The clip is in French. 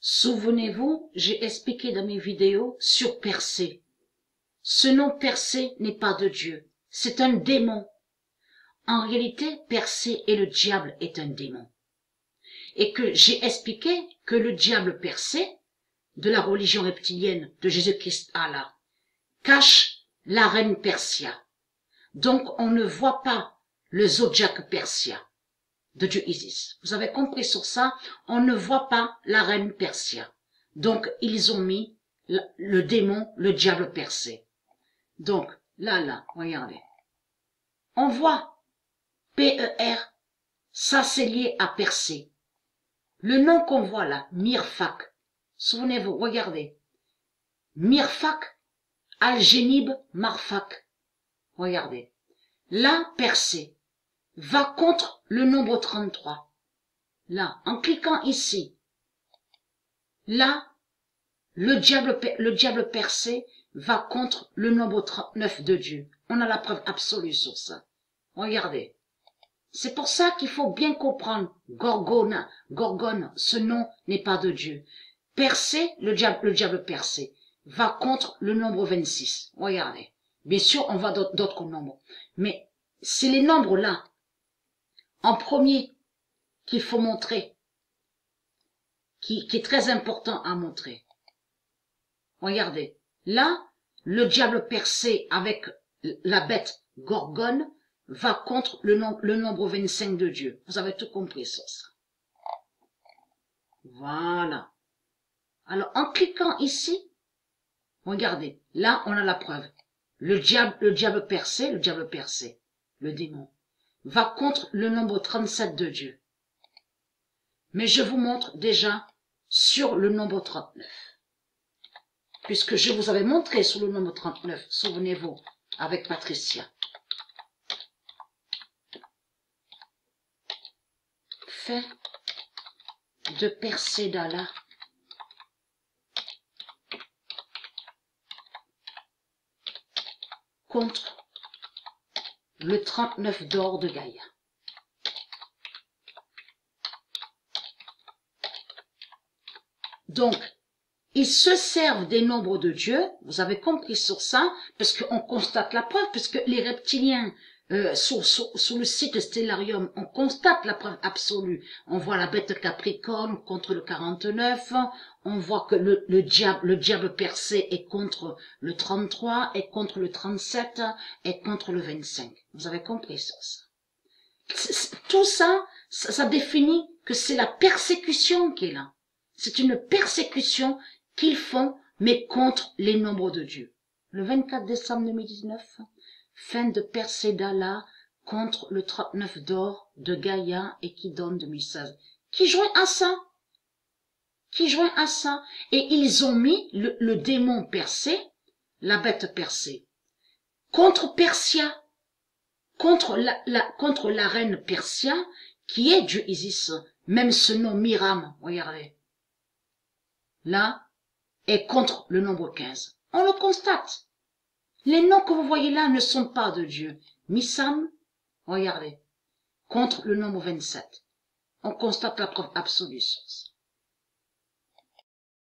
Souvenez-vous, j'ai expliqué dans mes vidéos sur Persée. Ce nom Persée n'est pas de Dieu, c'est un démon. En réalité, Persée et le diable est un démon. Et que j'ai expliqué que le diable Persée, de la religion reptilienne de Jésus-Christ Allah, cache la reine Persia. Donc on ne voit pas le zodiaque Persia de Dieu Isis. Vous avez compris sur ça? On ne voit pas la reine Persia. Donc, ils ont mis le démon, le diable Persée. Donc, là, regardez. On voit P-E-R, ça c'est lié à Persée. Le nom qu'on voit là, Mirfak. Souvenez-vous, regardez. Mirfak, Al-Génib, Marfak. Regardez. Là, Persée va contre le nombre 33. Là, en cliquant ici, là, le diable Persée va contre le nombre 39 de Dieu. On a la preuve absolue sur ça. Regardez. C'est pour ça qu'il faut bien comprendre Gorgone, ce nom n'est pas de Dieu. Persée, le diable Persée, va contre le nombre 26. Regardez. Bien sûr, on voit d'autres nombres. Mais c'est les nombres là, en premier, qu'il faut montrer, qui est très important à montrer. Regardez, là, le diable Persée avec la bête Gorgone va contre le nombre 25 de Dieu. Vous avez tout compris sur ça. Voilà. Alors, en cliquant ici, regardez, là, on a la preuve. Le diable Persée, le démon, va contre le nombre 37 de Dieu. Mais je vous montre déjà sur le nombre 39. Puisque je vous avais montré sur le nombre 39, souvenez-vous, avec Patricia. Fait de Persée d'Allah contre le 39 d'or de Gaïa. Donc, ils se servent des nombres de Dieu, vous avez compris sur ça, parce qu'on constate la preuve, puisque les reptiliens, sur le site Stellarium, on constate la preuve absolue. On voit la bête Capricorne contre le 49, on voit que le diable Persée est contre le 33, est contre le 37, est contre le 25. Vous avez compris sur ça. Tout ça, ça définit que c'est la persécution qui est là. C'est une persécution qu'ils font, mais contre les nombres de Dieu. Le 24 décembre 2019, fin de Persée d'Allah contre le 39 d'or de Gaïa et qui donne 2016. Qui joint à ça? Qui joint à ça? Et ils ont mis le démon Persée, la bête Persée, contre Persia, contre la reine Persia, qui est Dieu Isis, même ce nom Miram, regardez. Là, est contre le nombre 15. On le constate. Les noms que vous voyez là ne sont pas de Dieu. Missam, regardez, contre le nombre 27. On constate la preuve absolue sur ça.